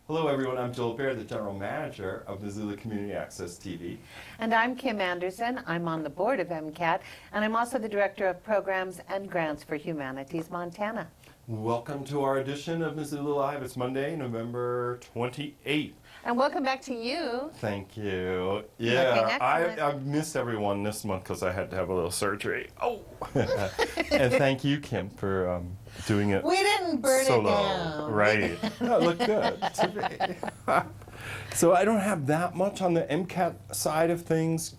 Hello everyone, I'm Joel Baer, the General Manager of Missoula Community Access TV. And I'm Kim Anderson. I'm on the board of MCAT, and I'm also the Director of Programs and Grants for Humanities Montana. Welcome to our edition of Missoula Live. It's Monday, November 28th. And welcome back to you. Thank you. Looking Yeah, excellent. I missed everyone this month because I had to have a little surgery. Oh! And thank you, Kim, for doing it We didn't burn solo. it down. Right. No, it looked good to me. So I don't have that much on the MCAT side of things.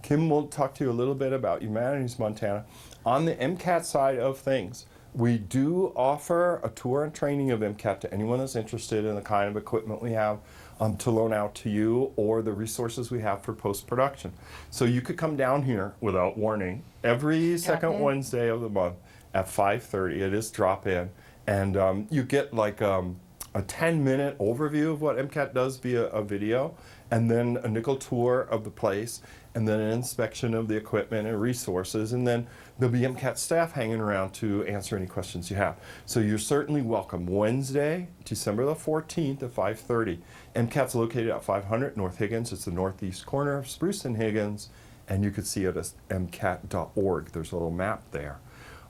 Kim will talk to you a little bit about Humanities Montana. On the MCAT side of things, we do offer a tour and training of MCAT to anyone that's interested in the kind of equipment we have to loan out to you, or the resources we have for post-production. So you could come down here without warning every second Wednesday of the month at 5:30. It is drop-in, and you get like a 10-minute overview of what MCAT does via a video, and then a nickel tour of the place, and then an inspection of the equipment and resources, and then there'll be MCAT staff hanging around to answer any questions you have. So you're certainly welcome. Wednesday, December the 14th at 5:30. MCAT's located at 500 North Higgins. It's the northeast corner of Spruce and Higgins, and you can see it at mcat.org. There's a little map there.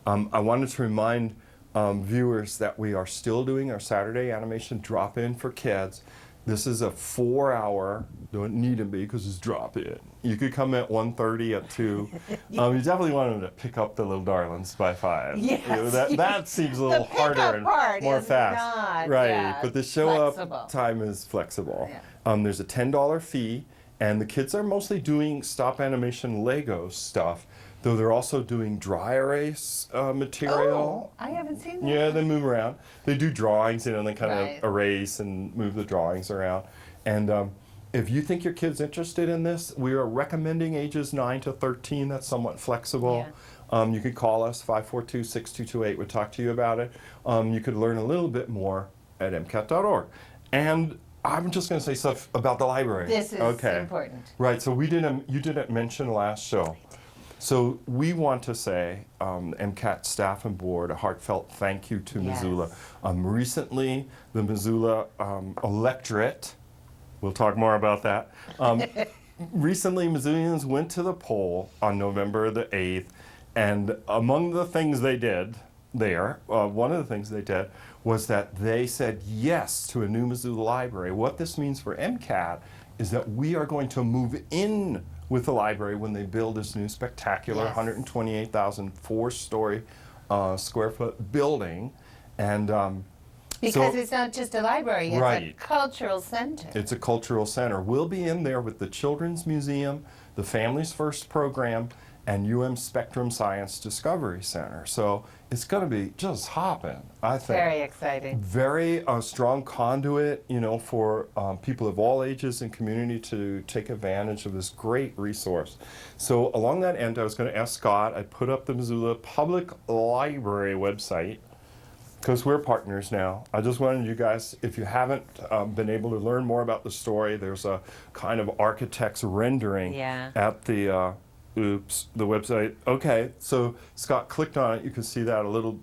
I wanted to remind viewers that we are still doing our Saturday animation drop-in for kids. This is a 4-hour, don't need to be because it's drop-in. You could come at 1:30, at 2. You definitely want them to pick up the little darlings by 5. Yes. You know, that seems a little The pickup harder and part more is fast. not, Right, yeah, but the flexible. show-up time is flexible. Yeah. There's a $10 fee, and the kids are mostly doing stop animation Lego stuff, though they're also doing dry erase material. Oh, I haven't seen that. Yeah, they move around. They do drawings, and they kind Right. of erase and move the drawings around. And if you think your kid's interested in this, we are recommending ages 9 to 13. That's somewhat flexible. You could call us, 542-6228. We'll talk to you about it. You could learn a little bit more at mcat.org. And I'm just going to say stuff about the library. This is important. Right, so you didn't mention last show. So we want to say, MCAT staff and board, a heartfelt thank you to Yes. Missoula. Recently, the Missoula electorate, we'll talk more about that. Recently, Missoulians went to the poll on November the 8th, and among the things they did there, one of the things they did was that they said yes to a new Missoula library. What this means for MCAT is that we are going to move in with the library when they build this new spectacular Yes. 128,000 4-story square foot building. And Because it's not just a library, it's a Right. cultural center. it's a cultural center. We'll be in there with the Children's Museum, the Families First program, and Spectrum Science Discovery Center. So it's going to be just hopping, I think. Very exciting. Very strong conduit, for people of all ages and community to take advantage of this great resource. So along that end, I was going to ask Scott, I put up the Missoula Public Library website, because we're partners now. I just wanted you guys, if you haven't been able to learn more about the story, there's a kind of architect's rendering Yeah. at the website. Okay, so Scott clicked on it. You can see that a little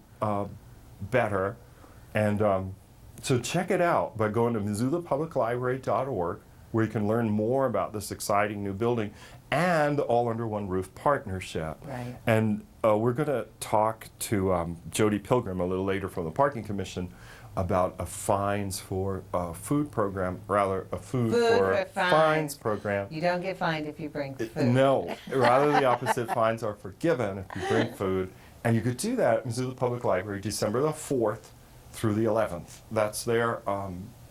better. And so check it out by going to missoulapubliclibrary.org, where you can learn more about this exciting new building and the All Under One Roof partnership. Right. And we're going to talk to Jody Pilgrim a little later from the Parking Commission about a fines for food program, rather a food for fines program. You don't get fined if you bring food. No, rather the opposite. Fines are forgiven if you bring food. And you could do that at Missoula Public Library December the 4th through the 11th. That's their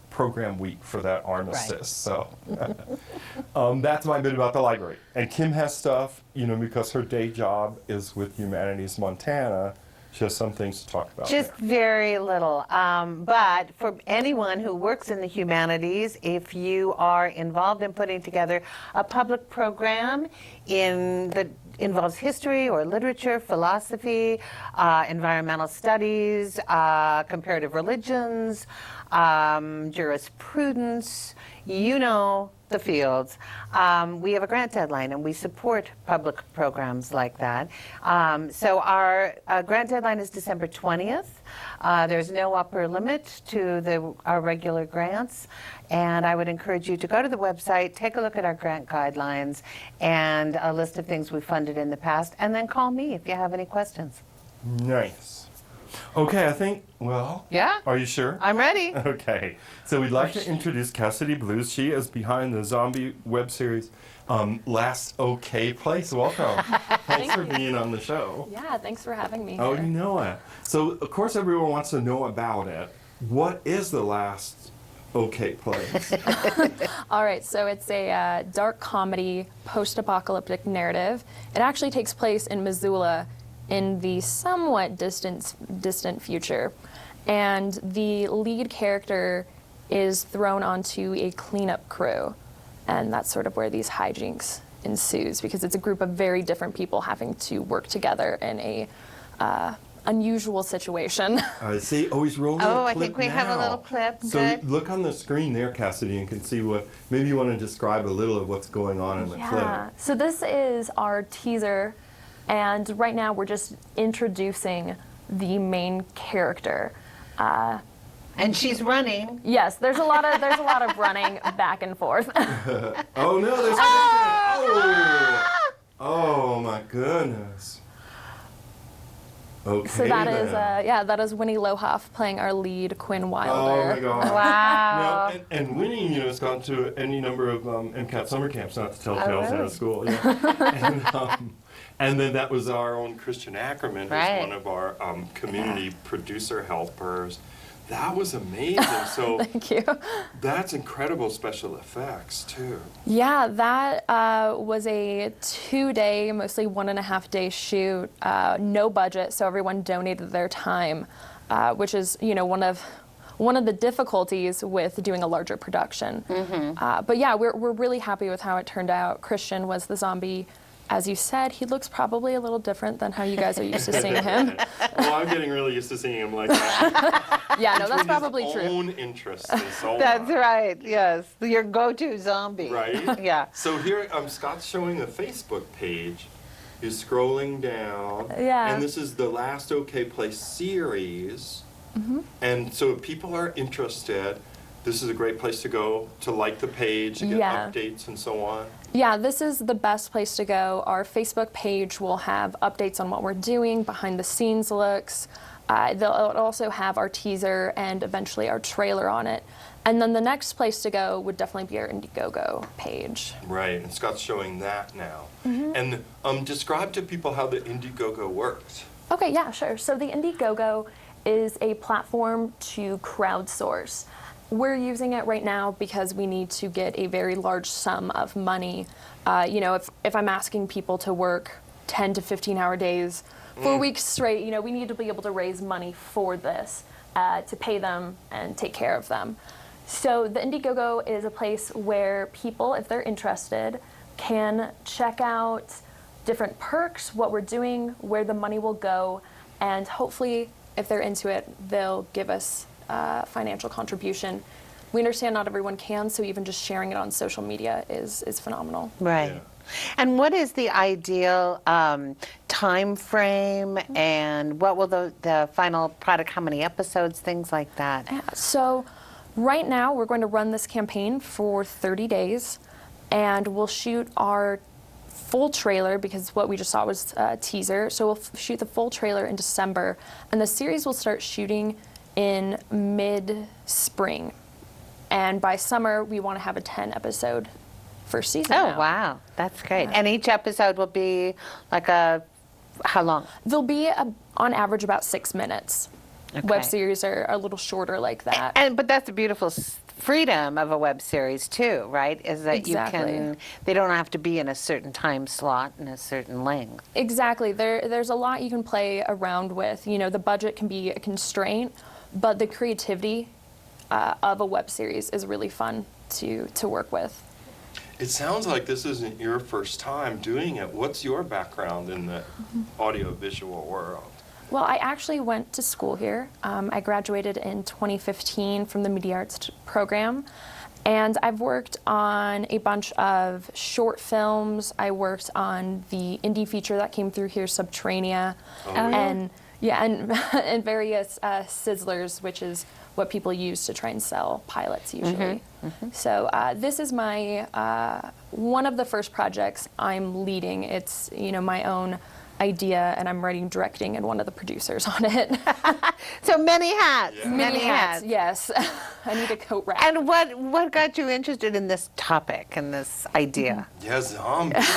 program week for that armistice. Right. So that's my bit about the library. And Kim has stuff, because her day job is with Humanities Montana. She has some things to talk about. Just there. very little. But for anyone who works in the humanities, if you are involved in putting together a public program that involves history or literature, philosophy, environmental studies, comparative religions, jurisprudence, the fields. We have a grant deadline, and we support public programs like that. So our grant deadline is December 20th. There's no upper limit to our regular grants, and I would encourage you to go to the website, take a look at our grant guidelines and a list of things we funded in the past, and then call me if you have any questions. Nice. Okay, I think, well, Yeah? are you sure? I'm ready. Okay, so we'd like to introduce Cassidy Blues. She is behind the zombie web series Last OK Place. Welcome. Thanks for being on the show. Yeah, thanks for having me Oh, here. you know it. So, of course, everyone wants to know about it. What is the Last OK Place? All right, so it's a dark comedy, post-apocalyptic narrative. It actually takes place in Missoula in the somewhat distant future. And the lead character is thrown onto a cleanup crew. And that's sort of where these hijinks ensues, because it's a group of very different people having to work together in a unusual situation. I see. Oh, he's rolling a Oh, I clip think we have a now. little clip. So Good. look on the screen there, Cassidy, and can see what, maybe you want to describe a little of what's going on in the clip. So this is our teaser, and right now we're just introducing the main character. And she's running. Yes, there's a lot of running back and forth. Oh no, there's oh! Oh my goodness. Okay. So that is then. that is Winnie Lohoff playing our lead, Quinn Oh Wilder. my God. Wow. Now, and Winnie, has gone to any number of MCAT summer camps, not to tell tales out really? of school. Yeah. And then that was our own Christian Ackerman, who's Right. one of our community producer helpers. That was amazing. So Thank you. that's incredible special effects too. Yeah, that was a 2-day, mostly 1.5-day shoot, no budget, so everyone donated their time, which is, one of the difficulties with doing a larger production. But yeah, we're really happy with how it turned out. Christian was the zombie. As you said, he looks probably a little different than how you guys are used to seeing him. Well, I'm getting really used to seeing him like that. Yeah, no, that's Between probably his true. own interests and so That's on. right, yes. Your go-to zombie. Right? Yeah. So here, Scott's showing a Facebook page. He's scrolling down. Yeah. And this is the Last OK Place series. Mm-hmm. And so if people are interested, this is a great place to go to like the page, to get Yeah. updates and so on. Yeah, this is the best place to go. Our Facebook page will have updates on what we're doing, behind the scenes looks. They'll also have our teaser and eventually our trailer on it. And then the next place to go would definitely be our Indiegogo page. Right, and Scott's showing that now. And describe to people how the Indiegogo works. Okay, yeah, sure. So the Indiegogo is a platform to crowdsource. We're using it right now because we need to get a very large sum of money. If I'm asking people to work 10 to 15-hour days for weeks straight, we need to be able to raise money for this to pay them and take care of them. So the Indiegogo is a place where people, if they're interested, can check out different perks, what we're doing, where the money will go, and hopefully, if they're into it, they'll give us financial contribution. We understand not everyone can, so even just sharing it on social media is phenomenal. Right. Yeah. And what is the ideal time frame, and what will the final product, how many episodes, things like that? Yeah, so right now we're going to run this campaign for 30 days, and we'll shoot our full trailer, because what we just saw was a teaser, so we'll shoot the full trailer in December, and the series will start shooting in mid-spring. And by summer, we want to have a 10-episode first season Oh, now. wow. That's great. And each episode will be like how long? They'll be, on average, about 6 minutes. Okay. Web series are a little shorter like that. But that's the beautiful freedom of a web series too, right? Is that Exactly. they don't have to be in a certain time slot and a certain length. Exactly. There's a lot you can play around with. The budget can be a constraint, but the creativity of a web series is really fun to work with. It sounds like this isn't your first time doing it. What's your background in the audiovisual world? Well, I actually went to school here. I graduated in 2015 from the Media Arts program, and I've worked on a bunch of short films. I worked on the indie feature that came through here, Subterranea, Oh, really? and Yeah, and and various sizzlers, which is what people use to try and sell pilots usually. So this is my one of the first projects I'm leading. It's my own idea, and I'm writing, directing, and one of the producers on it. So many hats. Yeah. Many hats, yes. I need a coat rack. And what got you interested in this topic and this idea? Yeah, zombies.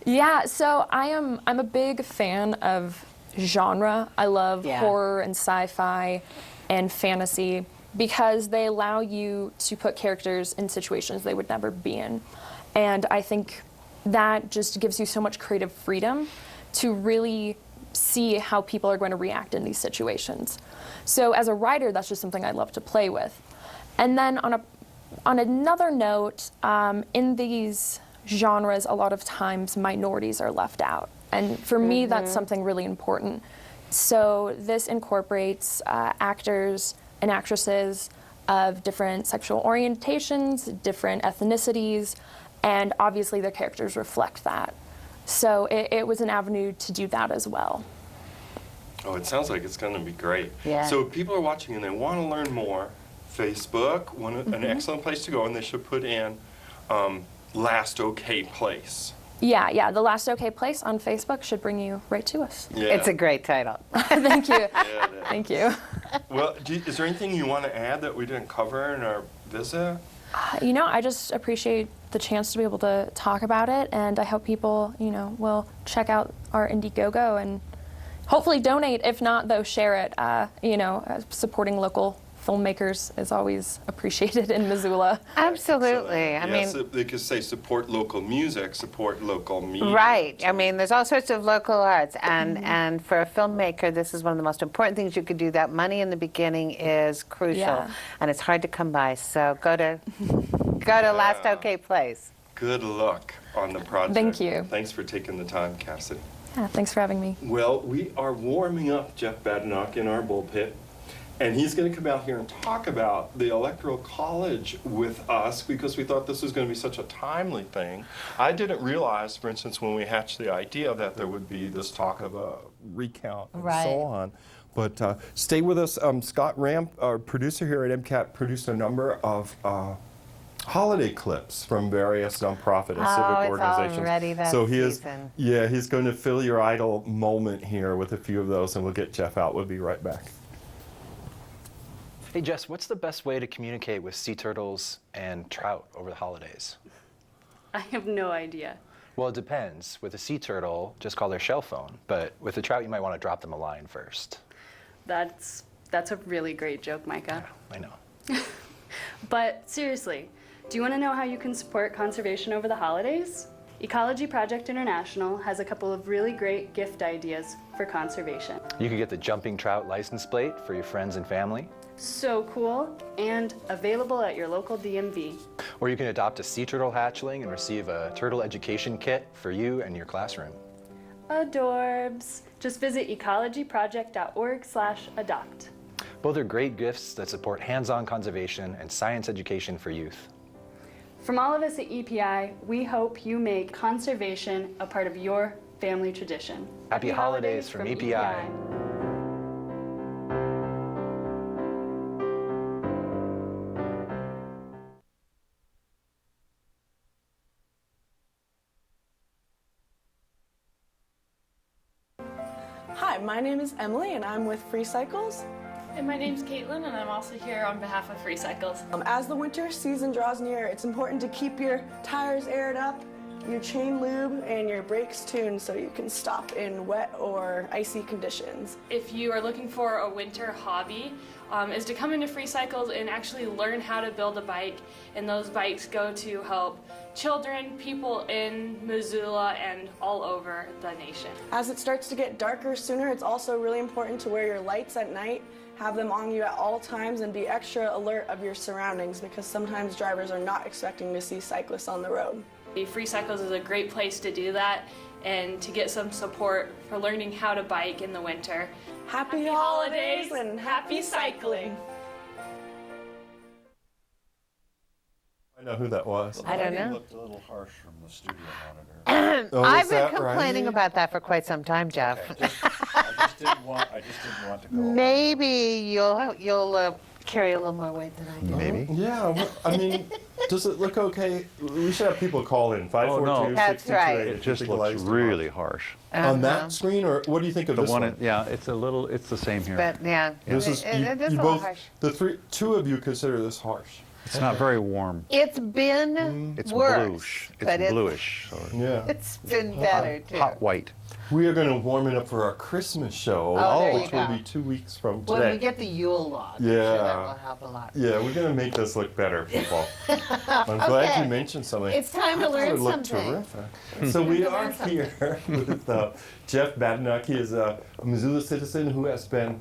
Yeah, so I'm a big fan of genre. I love horror and sci-fi and fantasy because they allow you to put characters in situations they would never be in. And I think that just gives you so much creative freedom to really see how people are going to react in these situations. So as a writer, that's just something I love to play with. And then on another note, in these genres, a lot of times minorities are left out. And for me, that's something really important. So this incorporates actors and actresses of different sexual orientations, different ethnicities, and obviously their characters reflect that. So it was an avenue to do that as well. Oh, it sounds like it's going to be great. Yeah. So if people are watching and they want to learn more, Facebook, an excellent place to go, and they should put in Last OK Place. Yeah, The Last OK Place on Facebook should bring you right to us. Yeah. It's a great title. Thank you. Yeah, it is. Thank you. Well, is there anything you want to add that we didn't cover in our visit? I just appreciate the chance to be able to talk about it, and I hope people, will check out our Indiegogo and hopefully donate. If not, though, share it. Supporting local filmmakers is always appreciated in Missoula. Absolutely. I Yes, mean, they could say support local music, support local media. right. I mean, there's all sorts of local arts, and for a filmmaker, this is one of the most important things you could do. That money in the beginning is crucial, Yeah. and it's hard to come by. So go to Last OK Place. Good luck on the project. Thank you. Thanks for taking the time, Cassidy. Yeah, thanks for having me. Well, we are warming up Jeff Badenoch in our bullpit, and he's going to come out here and talk about the Electoral College with us because we thought this was going to be such a timely thing. I didn't realize, for instance, when we hatched the idea that there would be this talk of a recount and Right. so on. But stay with us. Scott Ramp, our producer here at MCAT, produced a number of holiday clips from various nonprofit and civic it's organizations. already that so he is, season. yeah, he's going to fill your idle moment here with a few of those, and we'll get Jeff out. We'll be right back. Hey Jess, what's the best way to communicate with sea turtles and trout over the holidays? I have no idea. Well, it depends. With a sea turtle, just call their shell phone. But with a trout, you might want to drop them a line first. That's a really great joke, Micah. I know. But seriously, do you want to know how you can support conservation over the holidays? Ecology Project International has a couple of really great gift ideas for conservation. You could get the jumping trout license plate for your friends and family. So cool, and available at your local DMV. Or you can adopt a sea turtle hatchling and receive a turtle education kit for you and your classroom. Adorbs. Just visit ecologyproject.org/adopt. Both are great gifts that support hands-on conservation and science education for youth. From all of us at EPI, we hope you make conservation a part of your family tradition. Happy holidays from EPI. Hi, my name is Emily and I'm with Free Cycles. And my name's Caitlin, and I'm also here on behalf of Free Cycles. As the winter season draws near, it's important to keep your tires aired up, your chain lube, and your brakes tuned so you can stop in wet or icy conditions. If you are looking for a winter hobby, is to come into Free Cycles and actually learn how to build a bike. And those bikes go to help children, people in Missoula, and all over the nation. As it starts to get darker sooner, it's also really important to wear your lights at night, have them on you at all times, and be extra alert of your surroundings because sometimes drivers are not expecting to see cyclists on the road. Free Cycles is a great place to do that and to get some support for learning how to bike in the winter. Happy holidays and happy cycling! I know who that was. I don't know. Looked a little harsh from the studio monitor. Oh, I've is been that complaining right? about that for quite some time, Jeff. Okay, just didn't want to go. Maybe you'll carry a little more weight than I do. Maybe. Yeah, well, I mean, does it look okay? We should have people call in. 542 That's right. It It just looks really harsh. On that screen, or what do you think of The this one, one? yeah, it's the same here. But yeah, This is it is you a little both. harsh. The two of you consider this harsh. It's not very warm. It's been It's worse, bluish. but It's bluish. So Yeah. It's been better too. hot white. We are going to warm it up for our Christmas show, Oh, there you which will go. be 2 weeks from When we today. get the Yule log, I'm sure that Yeah. will help a lot. Yeah, we're going to make this look better, people. I'm glad Okay. you mentioned something. It's time to I thought learn it looked something. terrific. So we are here with Jeff Badenoch. He is a Missoula citizen who has been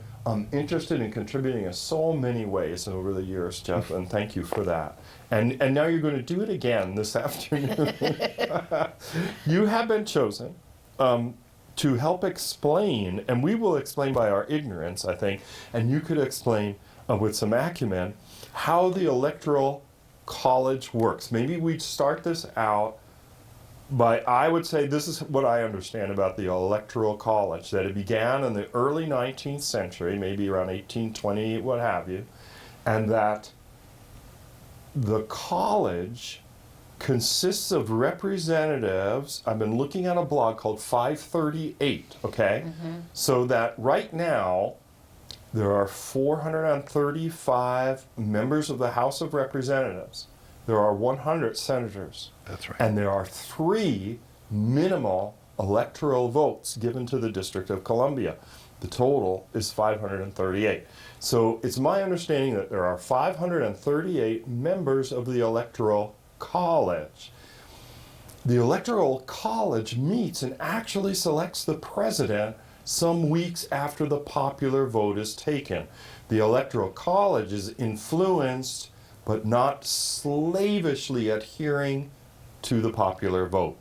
interested in contributing in so many ways over the years, Jeff, and thank you for that. And now you're going to do it again this afternoon. You have been chosen to help explain, and we will explain by our ignorance, I think, and you could explain with some acumen how the Electoral College works. Maybe we'd start this out by, I would say this is what I understand about the Electoral College, that it began in the early 19th century, maybe around 1820, what have you, and that the college consists of representatives. I've been looking at a blog called 538, okay? So that right now, there are 435 members of the House of Representatives. There are 100 senators. That's right. And there are 3 minimal electoral votes given to the District of Columbia. The total is 538. So it's my understanding that there are 538 members of the Electoral College. The Electoral College meets and actually selects the president some weeks after the popular vote is taken. The Electoral College is influenced but not slavishly adhering to the popular vote.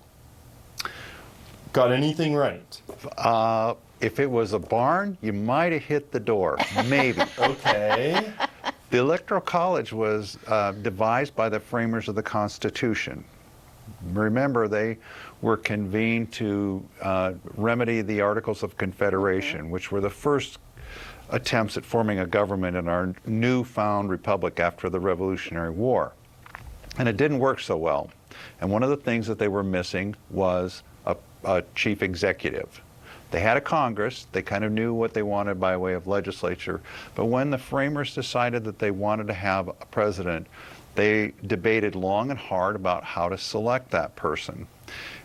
Got anything right? If it was a barn, you might have hit the door. Maybe. Okay. The Electoral College was devised by the framers of the Constitution. Remember, they were convened to remedy the Articles of Confederation, which were the first attempts at forming a government in our newfound republic after the Revolutionary War. And it didn't work so well. And one of the things that they were missing was a chief executive. They had a Congress, they kind of knew what they wanted by way of legislature, but when the framers decided that they wanted to have a president, they debated long and hard about how to select that person.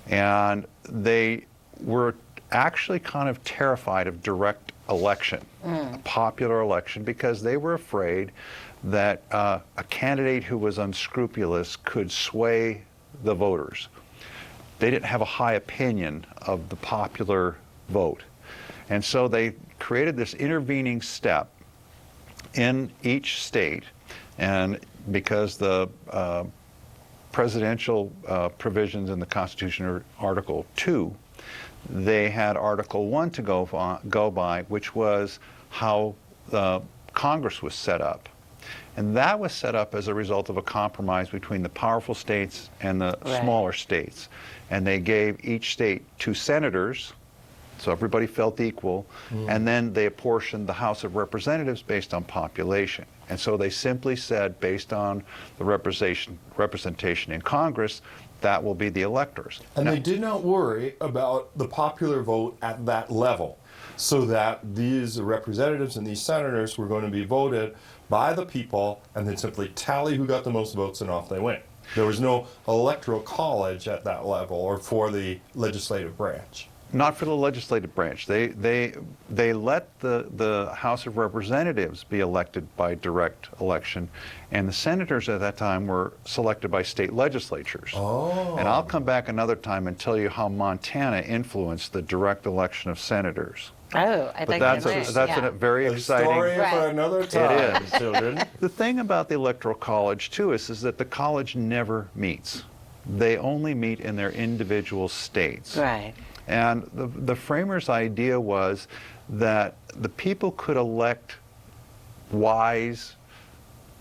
And they were actually kind of terrified of direct election, a popular election, because they were afraid that a candidate who was unscrupulous could sway the voters. They didn't have a high opinion of the popular vote. And so they created this intervening step in each state, and because the presidential provisions in the Constitution are Article 2, they had Article 1 to go by, which was how Congress was set up. And that was set up as a result of a compromise between the powerful states and the smaller states. And they gave each state 2 senators, so everybody felt equal, and then they apportioned the House of Representatives based on population. And so they simply said, based on the representation in Congress, that will be the electors. And Now, they did not worry about the popular vote at that level, so that these representatives and these senators were going to be voted by the people and then simply tally who got the most votes and off they went. There was no electoral college at that level or for the legislative branch. not for the legislative branch. They let the House of Representatives be elected by direct election, and the senators at that time were selected by state legislatures. Oh. And I'll come back another time and tell you how Montana influenced the direct election of senators. Oh, I'd But like that's to a very A exciting. story for Right. another time, children. The thing about the Electoral College, too, is that the college never meets. They only meet in their individual states. Right. And the framers' idea was that the people could elect wise,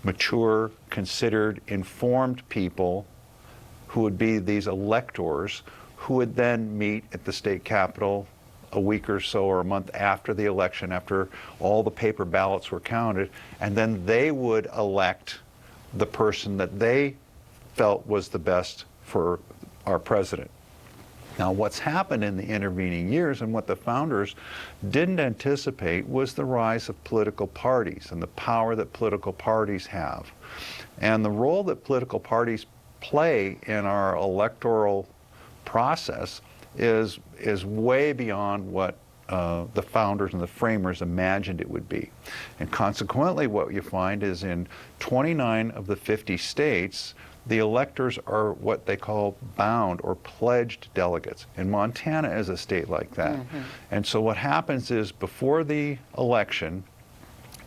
mature, considered, informed people who would be these electors, who would then meet at the state capitol a week or so or a month after the election, after all the paper ballots were counted, and then they would elect the person that they felt was the best for our president. Now, what's happened in the intervening years and what the founders didn't anticipate was the rise of political parties and the power that political parties have. And the role that political parties play in our electoral process is way beyond what the founders and the framers imagined it would be. And consequently, what you find is in 29 of the 50 states, the electors are what they call bound or pledged delegates. And Montana is a state like that. And so what happens is before the election,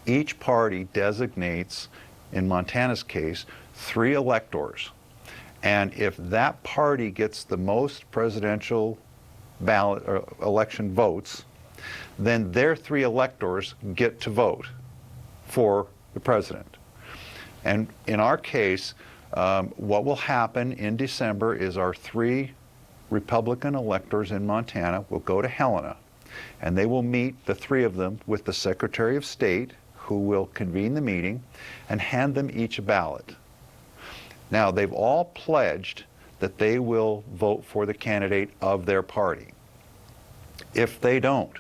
each party designates, in Montana's case, 3 electors. And if that party gets the most presidential ballot or election votes, then their 3 electors get to vote for the president. And in our case, what will happen in December is our 3 Republican electors in Montana will go to Helena, and they will meet, the 3 of them, with the Secretary of State, who will convene the meeting and hand them each a ballot. Now, they've all pledged that they will vote for the candidate of their party. If they don't,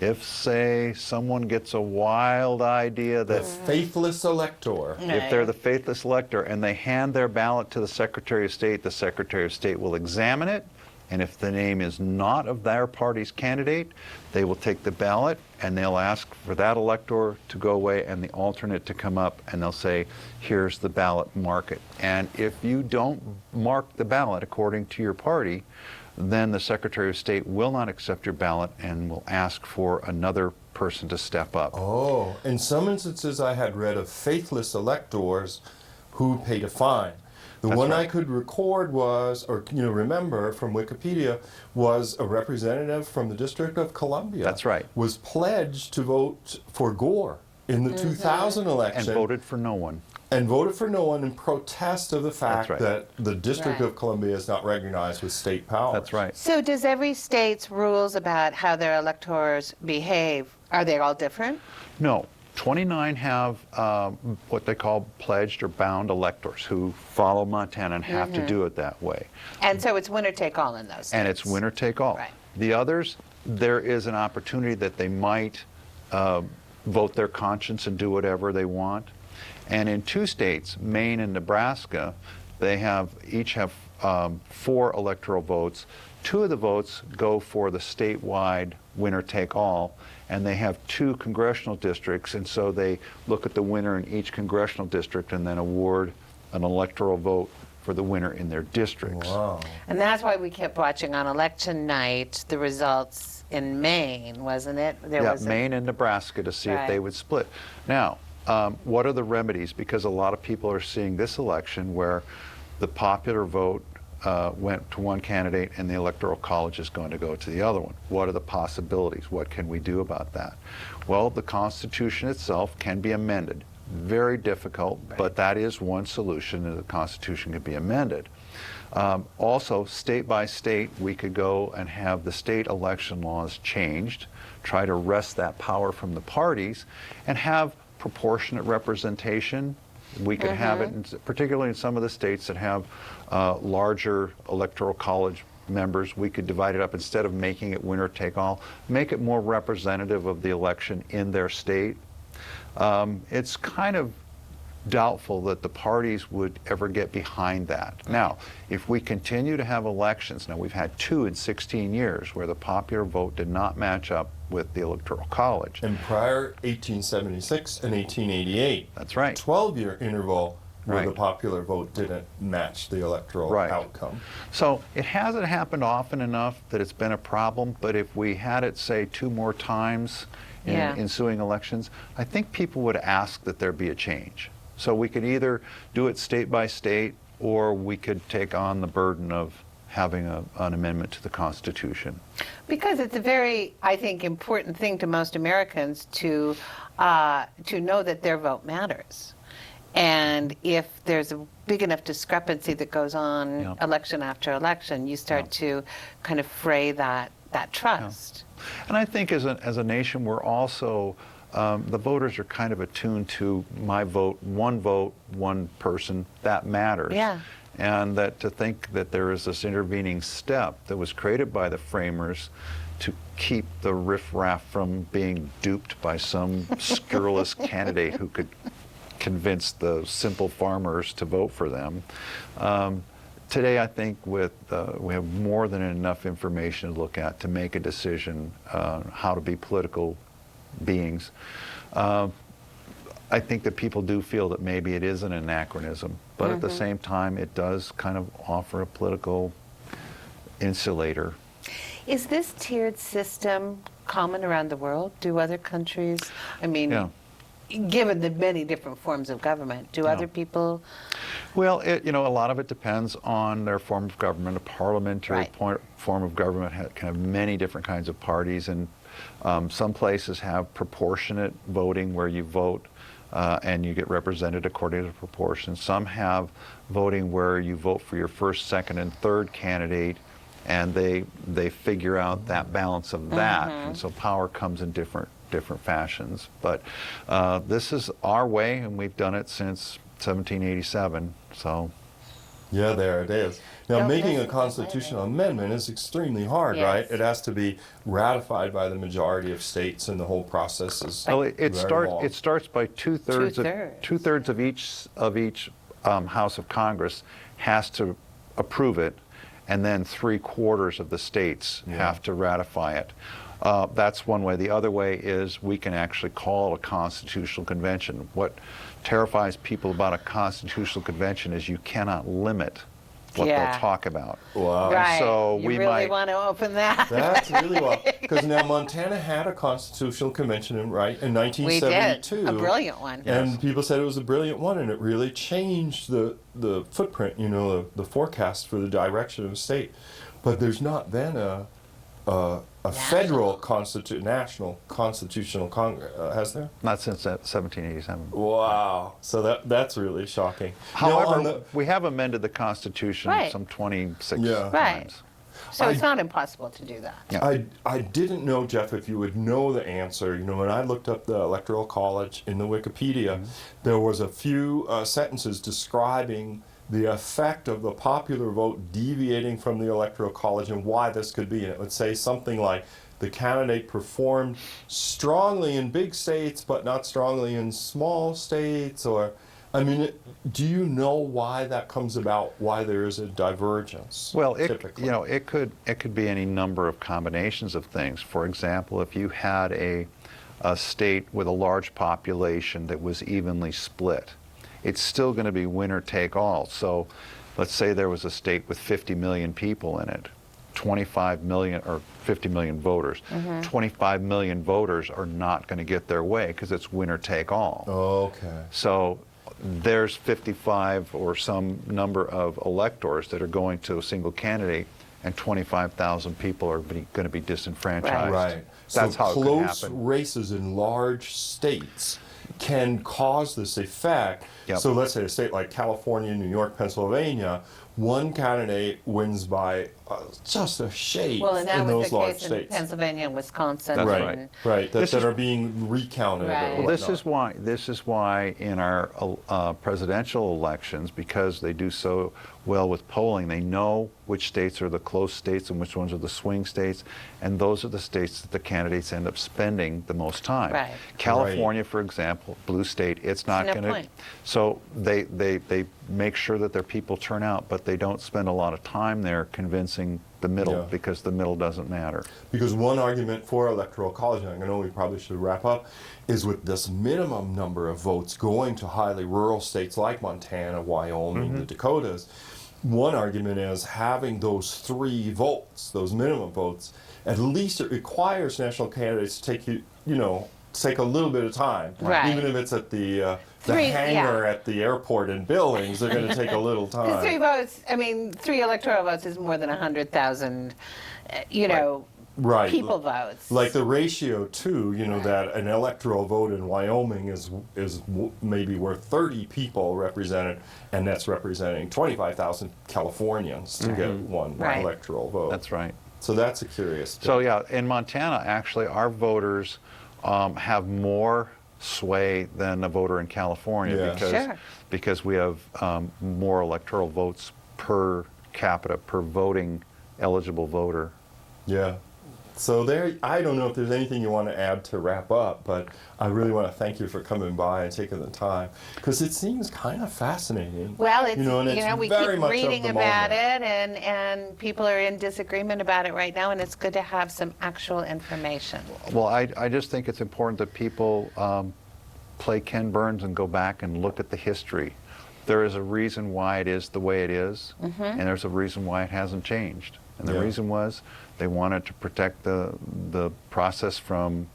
if, say, someone gets a wild idea The that faithless elector. if they're the faithless elector and they hand their ballot to the Secretary of State, the Secretary of State will examine it, and if the name is not of their party's candidate, they will take the ballot and they'll ask for that elector to go away and the alternate to come up, and they'll say, here's the ballot, mark it. And if you don't mark the ballot according to your party, then the Secretary of State will not accept your ballot and will ask for another person to step up. Oh, in some instances I had read of faithless electors who paid a fine. The That's one right. I could record was, or remember from Wikipedia, was a representative from the District of Columbia. That's right. Was pledged to vote for Gore in the 2000 election. And voted for no one. And voted for no one in protest of the fact right. that the District Right. of Columbia is not recognized with state powers. That's right. So does every state's rules about how their electors behave, are they all different? No. 29 have what they call pledged or bound electors who follow Montana and have to do it that way. And so it's winner take all in those states? And it's winner take all. Right. The others, there is an opportunity that they might vote their conscience and do whatever they want. And in 2 states, Maine and Nebraska, they each have 4 electoral votes. 2 of the votes go for the statewide winner take all, and they have 2 congressional districts, and so they look at the winner in each congressional district and then award an electoral vote for the winner in their districts. Wow. And that's why we kept watching on election night the results in Maine, wasn't it? There Yeah, was a- Maine and Nebraska to see if they Right. would split. Now, what are the remedies? Because a lot of people are seeing this election where the popular vote went to one candidate and the Electoral College is going to go to the other one. What are the possibilities? What can we do about that? Well, the Constitution itself can be amended. Very difficult, but that is one solution, that the Constitution can be amended. Also, state by state, we could go and have the state election laws changed, try to wrest that power from the parties, and have proportionate representation. We could have it, particularly in some of the states that have larger electoral college members, we could divide it up instead of making it winner take all, make it more representative of the election in their state. It's kind of doubtful that the parties would ever get behind that. Now, if we continue to have elections, now we've had 2 in 16 years where the popular vote did not match up with the Electoral College. And prior 1876 and 1888. That's right. 12-year interval where the Right. popular vote didn't match the electoral Right. outcome. So it hasn't happened often enough that it's been a problem, but if we had it, say, 2 more times in Yeah. ensuing elections, I think people would ask that there be a change. So we could either do it state by state, or we could take on the burden of having an amendment to the Constitution. Because it's a very, I think, important thing to most Americans to know that their vote matters. And if there's a big enough discrepancy that goes on Yeah. election after election, you start to kind of fray that that trust. And I think as a nation, we're also, the voters are kind of attuned to my vote, one person, that matters. Yeah. And that to think that there is this intervening step that was created by the framers to keep the riffraff from being duped by some scurrilous candidate who could convince the simple farmers to vote for them. Today, I think we have more than enough information to look at to make a decision how to be political beings. I think that people do feel that maybe it is an anachronism, but at the same time, it does kind of offer a political insulator. Is this tiered system common around the world? Do other countries, I mean, Yeah. given the many different forms of government, do other people? Well, a lot of it depends on their form of government. A parliamentary Right. form of government can have many different kinds of parties, and some places have proportionate voting where you vote and you get represented according to proportion. Some have voting where you vote for your first, second, and third candidate, and they figure out that balance of that, and so power comes in different fashions. But this is our way, and we've done it since 1787. So. Yeah, there it is. Now, Don't making a listen to constitutional amendment is extremely hard, Yes. right? It has to be ratified by the majority of states, and the whole process is Well, it very long. starts by two-thirds of each House of Congress has to approve it, and then 3/4 of the states have to ratify it. That's one way. The other way is we can actually call a constitutional convention. What terrifies people about a constitutional convention is you cannot limit what Yeah. they'll talk about. Wow. Right. So you we really might- want to open that. That's really well, because now Montana had a constitutional convention in We 1972. did. A brilliant one. And people said it was a brilliant one, and it really changed the footprint, the forecast for the direction of the state. But there's not been a federal national constitutional Congress, has there? Not since 1787. Wow. So that's really shocking. Now, on However, we have amended the Constitution Right. some 26 Yeah. Right. times. So it's not impossible to do that. Yeah. I didn't know, Jeff, if you would know the answer. When I looked up the Electoral College in the Wikipedia, there was a few sentences describing the effect of the popular vote deviating from the Electoral College and why this could be. And it would say something like, the candidate performed strongly in big states, but not strongly in small states, or, do you know why that comes about, why there is a divergence? Well, typically? it could be any number of combinations of things. For example, if you had a state with a large population that was evenly split, it's still going to be winner take all. So let's say there was a state with 50 million people in it, 25 million or 50 million voters. 25 million voters are not going to get their way because it's winner take all. Okay. So there's 55 or some number of electors that are going to a single candidate, and 25,000 people are going to be disenfranchised. Right. That's so how it could close happen. races in large states can cause this effect. Yep. So let's say a state like California, New York, Pennsylvania, one candidate wins by just a shade Well, and that in was those the large case in states. Pennsylvania and Wisconsin. That's Right, and- right. This That is- are being recounted. Right. Or Well, This whatnot. is why in our presidential elections, because they do so well with polling, they know which states are the close states and which ones are the swing states, and those are the states that the candidates end up spending the most time. Right. California, for example, blue state, it's not no going to. point. So they make sure that their people turn out, but they don't spend a lot of time there convincing the middle, Yeah. because the middle doesn't matter. Because one argument for electoral college, and I know we probably should wrap up, is with this minimum number of votes going to highly rural states like Montana, Wyoming, the Dakotas. One argument is having those 3 votes, those minimum votes, at least it requires national candidates to take a little bit of time. Right. Even if it's at the 3, hangar yeah. at the airport in Billings, they're going to take a little Because 3 time. votes, 3 electoral votes is more than 100,000, Right. people votes. Like the ratio too, that an electoral vote in Wyoming is maybe worth 30 people represented, and that's representing 25,000 Californians to get one Right. electoral vote. That's right. So that's a curious thing. So yeah, in Montana, actually, our voters have more sway than a voter in California Yeah. because Sure. because we have more electoral votes per capita, per voting eligible voter. Yeah. So there, I don't know if there's anything you want to add to wrap up, but I really want to thank you for coming by and taking the time, because it seems kind of fascinating. Well, it's, and it's we very keep much reading of the about moment. it, and people are in disagreement about it right now, and it's good to have some actual information. Well, I just think it's important that people play Ken Burns and go back and look at the history. There is a reason why it is the way it is, and there's a reason why it hasn't changed. And the Yeah. reason was they wanted to protect the process from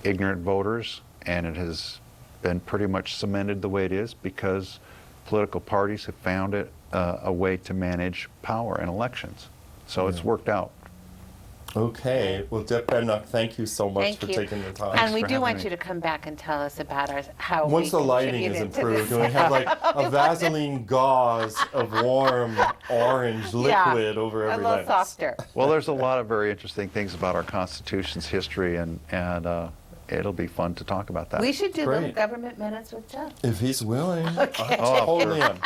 ignorant voters, and it has been pretty much cemented the way it is because political parties have found it a way to manage power in elections. So it's worked out. Okay. Well, Deb Bednock, thank you so much Thank for you. taking the time. And we for do having want me. you to come back and tell us about how Once we the lighting is contributed to improved, this. and we have like a Vaseline gauze of warm orange liquid over a every little lens. softer. Well, there's a lot of very interesting things about our Constitution's history, and it'll be fun to talk about that. We should do Great. little government minutes with Jeff. If he's willing. Okay. I'm totally in.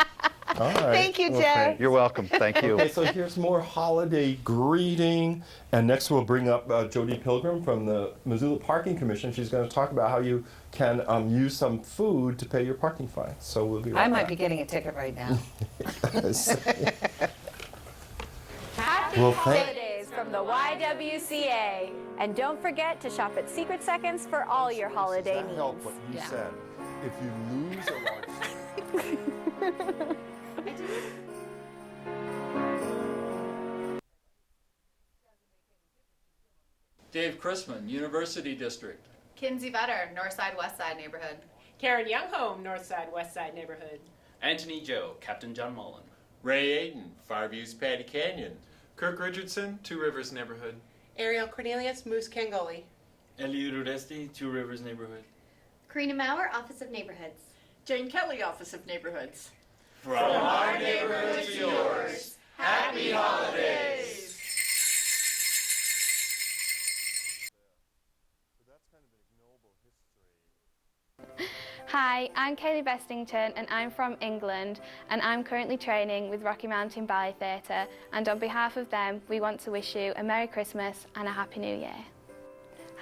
All right. Thank you, Well, Jeff. You're welcome. Thank you. Okay, so here's more holiday greeting. And next we'll bring up Jody Pilgrim from the Missoula Parking Commission. She's going to talk about how you can use some food to pay your parking fines. So we'll be right I might back. be getting a ticket right now. Happy Well, holidays from the YWCA. And don't forget to shop at Secret Seconds for all your holiday Does that help needs. what you Yeah. said? If you lose a large... Dave Chrisman, University District. Kinsey Vetter, Northside Westside neighborhood. Karen Younghome, Northside Westside neighborhood. Anthony Joe, Captain John Mullen. Ray Aiden, Farview's Patty Canyon. Kirk Richardson, Two Rivers neighborhood. Ariel Cornelius, Moose Kangoli. Eliud Uresti, Two Rivers neighborhood. Karina Maurer, Office of Neighborhoods. Jane Kelly, Office of Neighborhoods. From our neighborhood to yours, happy holidays! Hi, I'm Kaylee Bestington and I'm from England and I'm currently training with Rocky Mountain Ballet Theatre, and on behalf of them we want to wish you a Merry Christmas and a Happy New Year.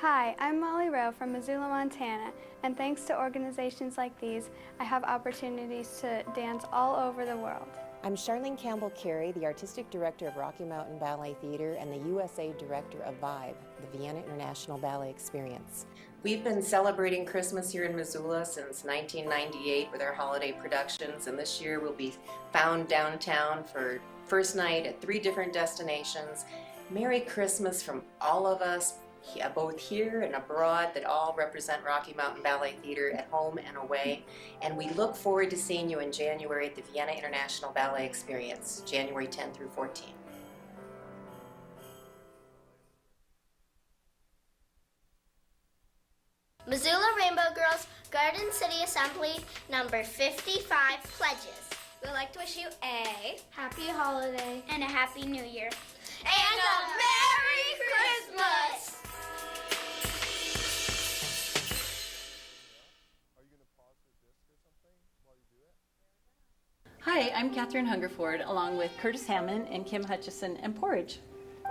Hi, I'm Molly Rowe from Missoula, Montana, and thanks to organizations like these, I have opportunities to dance all over the world. I'm Charlene Campbell-Carey, the Artistic Director of Rocky Mountain Ballet Theater and the USA Director of VIBE, the Vienna International Ballet Experience. We've been celebrating Christmas here in Missoula since 1998 with our holiday productions, and this year we'll be found downtown for first night at 3 different destinations. Merry Christmas from all of us, both here and abroad, that all represent Rocky Mountain Ballet Theater at home and away. And we look forward to seeing you in January at the Vienna International Ballet Experience, January 10 through 14. Missoula Rainbow Girls Garden City Assembly number 55 pledges. We'd like to wish you a happy holiday and a happy new year and a Merry Christmas! Hi, I'm Catherine Hungerford, along with Curtis Hammond and Kim Hutchison and Porridge.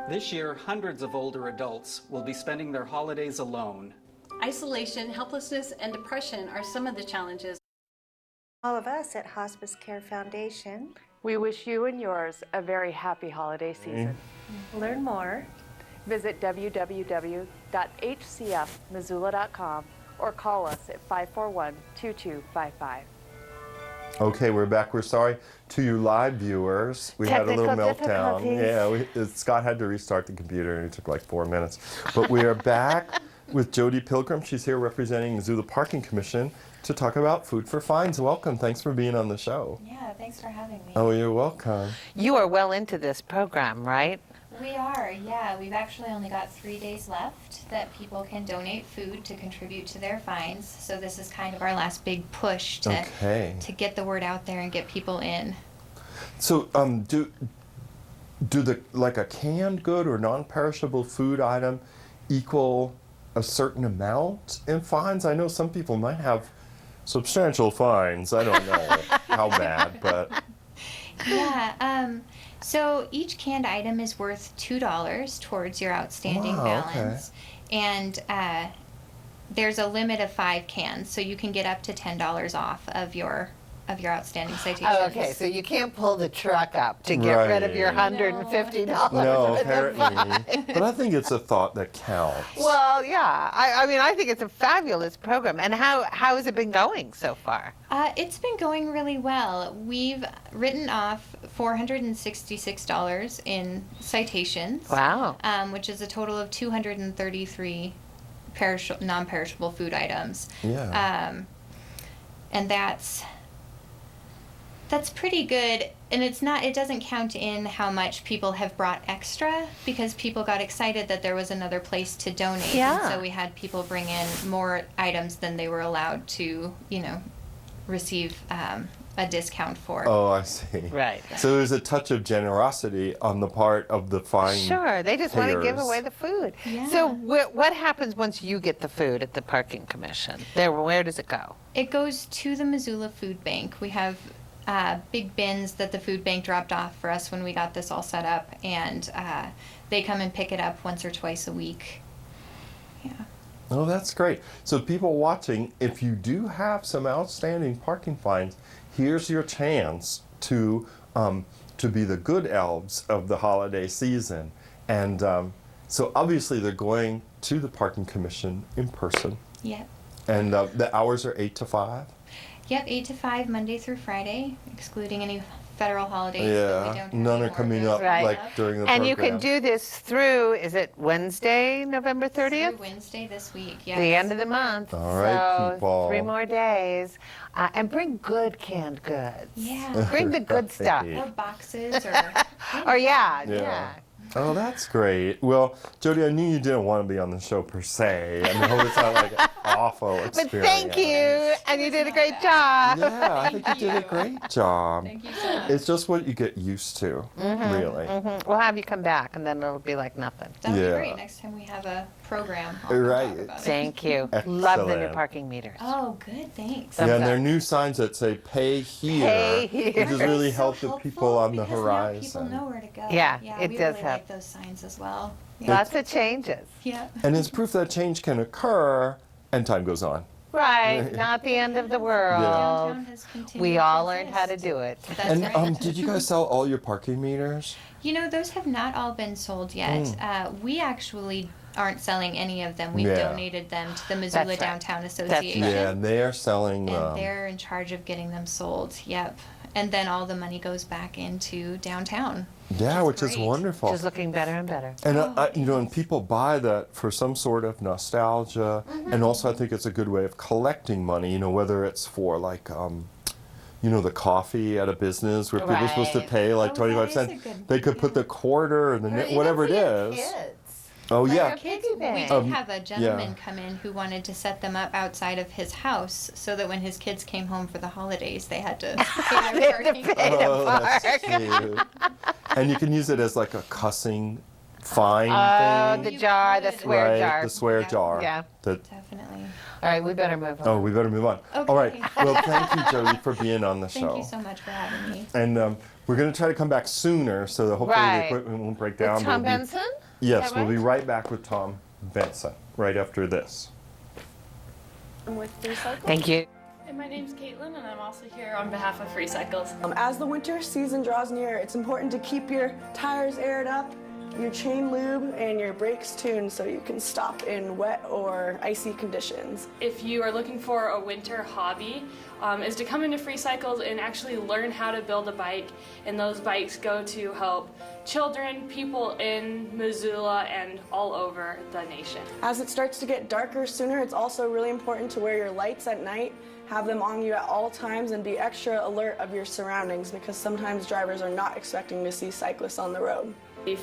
This year, hundreds of older adults will be spending their holidays alone. Isolation, helplessness, and depression are some of the challenges. All of us at Hospice Care Foundation, we wish you and yours a very happy holiday season. Learn more. Visit www.hcfmissoula.com or call us at 541-2255. Okay, we're back. We're sorry to you live viewers. We had a little meltdown. Yeah, Scott had to restart the computer and it took like 4 minutes. But we are back with Jody Pilgrim. She's here representing Missoula Parking Commission to talk about food for fines. Welcome. Thanks for being on the show. Yeah, thanks for having me. Oh, you're welcome. You are well into this program, right? We are, yeah. We've actually only got 3 days left that people can donate food to contribute to their fines. So this is kind of our last big push to get the word out there and get people in. So like a canned good or non-perishable food item equal a certain amount in fines? I know some people might have substantial fines. I don't know how bad, but Yeah. So each canned item is worth $2 towards your outstanding Wow, okay. balance, and there's a limit of 5 cans, so you can get up to $10 off of your outstanding citations. Oh, okay, so you can't pull the truck up to get rid of your Right. $150. no, worth of apparently. fines. But I think it's a thought that counts. Well, yeah. I mean, I think it's a fabulous program. And how has it been going so far? It's been going really well. We've written off $466 in citations. Wow. Which is a total of 233 non-perishable food items. Yeah. And that's pretty good. And it doesn't count in how much people have brought extra, because people got excited that there was another place to donate. Yeah. And so we had people bring in more items than they were allowed to, receive a discount for. Oh, I see. Right. So there's a touch of generosity on the part of the fine Sure, they just want to give payers. away the food. Yeah. So what happens once you get the food at the parking commission? Where does it go? It goes to the Missoula Food Bank. We have big bins that the food bank dropped off for us when we got this all set up, and they come and pick it up once or twice a week. Yeah. Oh, that's great. So people watching, if you do have some outstanding parking fines, here's your chance to be the good elves of the holiday season. And so obviously they're going to the parking commission in person. Yep. And the hours are 8 to 5? Yep, 8 to 5, Monday through Friday, excluding any federal holidays that we don't Yeah, have none are anymore. coming up Right. like during the And program. you can do this through, is it Wednesday, November 30th? Through Wednesday this week, yes. The end of the month. All right, so people. 3 more days. And bring good canned goods. Yeah. Bring the good stuff. Or boxes or... Or yeah. Oh, that's great. Well, Jody, I knew you didn't want to be on the show per se. I mean, I hope it's not like an awful But experience. thank you, and you did a great job. Yeah, I think you did a great job. Thank you so much. It's just what you get used to, really. We'll have you come back, and then it'll be like nothing. That would Yeah. be great. Next time we have a program, I'll Right. talk about it. Thank you. Love the new Excellent. parking meters. Oh, good, thanks. Yeah, and there are new signs that say "Pay here," Pay here. which has really So helped the people on the because now horizon. people know where to go. Yeah, it we does really help. like those signs as well. Yeah. Lots of changes. Yeah. And it's proof that change can occur, and time goes on. Right, not the end of the world. Downtown has continued We to all learned how to exist. do it. That's And right. did you guys sell all your parking meters? Those have not all been sold yet. We actually aren't selling any of them. We've Yeah. donated them to the Missoula That's right. Downtown right. Association. Yeah, and they are selling. And they're in charge of getting them sold. Yep. And then all the money goes back into downtown. Yeah, which is great. wonderful. Just looking better and better. And and people buy that for some sort of nostalgia, and also I think it's a good way of collecting money. Whether it's for like, the coffee at a business where people are supposed to Right. pay like Oh, 25 that is cents. a good- They could put the quarter or the whatever it is. Oh Like yeah. our kids, we did have a gentleman come in who wanted to set them up outside of his house so that when his kids came home for the holidays, they had to pay their parking. Oh, that's cute. And you can use it as like a cussing fine Oh, thing. the jar, the swear right, jar. the swear jar. Yeah. Definitely. All right, we better move on. Oh, we better move on. Okay. All right. Well, thank you, Jody, for being on the Thank show. you so much for having me. And we're going to try to come back sooner so that hopefully Right. the equipment won't break down. With Tom We'll be- Benson? Yes, Is that we'll be right? right back with Tom Benson right after this. I'm with Free Cycle. Thank you. And my name's Caitlin, and I'm also here on behalf of Free Cycles. As the winter season draws near, it's important to keep your tires aired up, your chain lube, and your brakes tuned so you can stop in wet or icy conditions. If you are looking for a winter hobby, is to come into Free Cycles and actually learn how to build a bike. And those bikes go to help children, people in Missoula, and all over the nation. As it starts to get darker sooner, it's also really important to wear your lights at night, have them on you at all times, and be extra alert of your surroundings because sometimes drivers are not expecting to see cyclists on the road.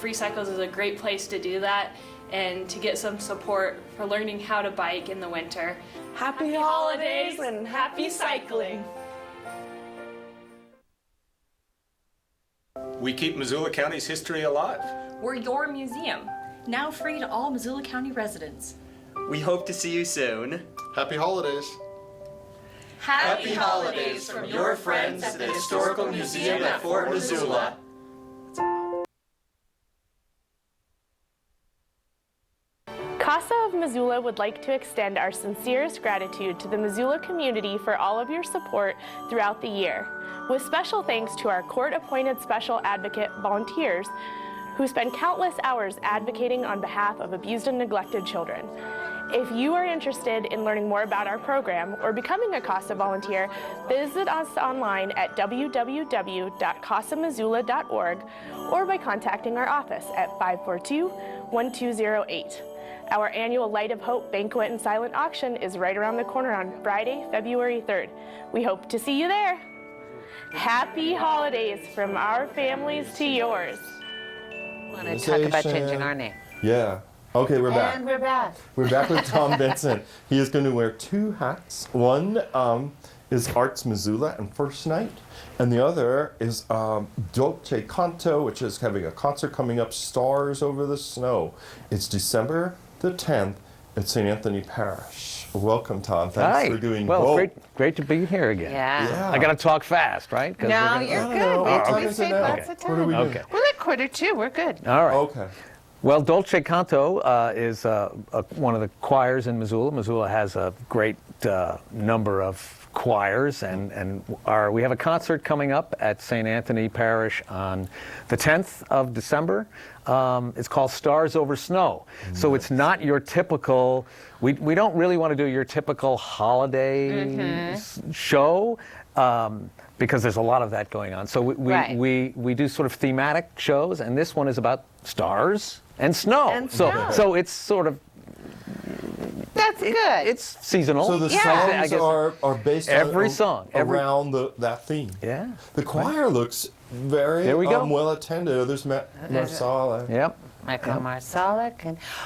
Free Cycles is a great place to do that and to get some support for learning how to bike in the winter. Happy holidays and happy cycling! We keep Missoula County's history alive. We're your museum, now free to all Missoula County residents. We hope to see you soon. Happy holidays. Happy holidays from your friends at the Historical Museum at Fort Missoula. CASA of Missoula would like to extend our sincerest gratitude to the Missoula community for all of your support throughout the year, with special thanks to our court-appointed special advocate volunteers who spend countless hours advocating on behalf of abused and neglected children. If you are interested in learning more about our program or becoming a CASA volunteer, visit us online at www.casamissoula.org or by contacting our office at 542-1208. Our annual Light of Hope banquet and silent auction is right around the corner on Friday, February 3rd. We hope to see you there. Happy holidays from our families to yours. I want to talk about changing our name. Yeah. Okay, we're back. And we're back. We're back with Tom Benson. He is going to wear two hats. One is Arts Missoula and First Night, and the other is Dolce Canto, which is having a concert coming up, Stars Over the Snow. It's December the 10th at St. Anthony Parish. Welcome, Tom. Thanks for doing both. Great to be here again. Yeah. I got to talk fast, right? No, you're good. We save lots of time. Okay. We're at quarter two. We're good. All right. Okay. Well, Dolce Canto is one of the choirs in Missoula. Missoula has a great number of choirs, and we have a concert coming up at St. Anthony Parish on the 10th of December. It's called Stars Over Snow. Nice. So it's not your typical, we don't really want to do your typical holiday show, because there's a lot of that going on. So we do sort of thematic shows, and this one is about stars and snow. So it's sort of, that's good. It's seasonal. So the songs are based every song around that theme. Yeah. The choir looks very well attended. There's Marsala. Yep. Michael Marsala.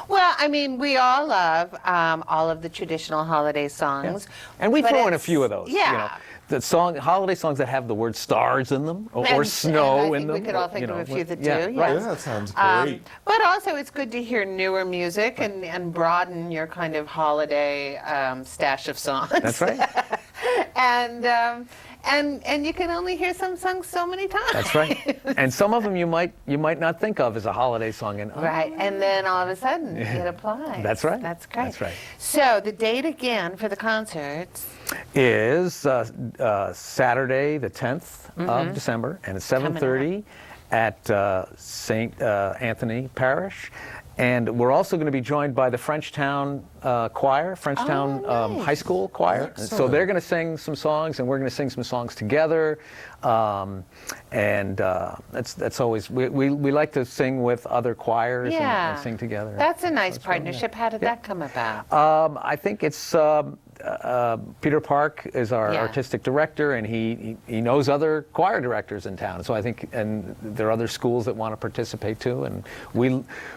Well, I mean, we all love all of the traditional holiday songs. Yeah. And we throw in a few of those. Yeah. You know, the holiday songs that have the word stars in them or snow in them. We could all think of a few that do. Yeah, yes. right. Yeah, that sounds great. But also, it's good to hear newer music and broaden your kind of holiday stash of songs. That's right. And you can only hear some songs so many times. That's right. And some of them you might not think of as a holiday song. Right. And then all of a sudden it applies. That's right. That's great. That's right. So the date again for the concerts is Saturday the 10th of December, and it's 7:30 at St. Anthony Parish. And we're also going to be joined by the Frenchtown choir, Frenchtown High School choir. Excellent. So they're going to sing some songs, and we're going to sing some songs together. That's always, we like to sing with other choirs and sing together. That's a nice partnership. How did that come about? I think it's Peter Park is our artistic director, and he knows other choir directors in town. So I think, and there are other schools that want to participate too. And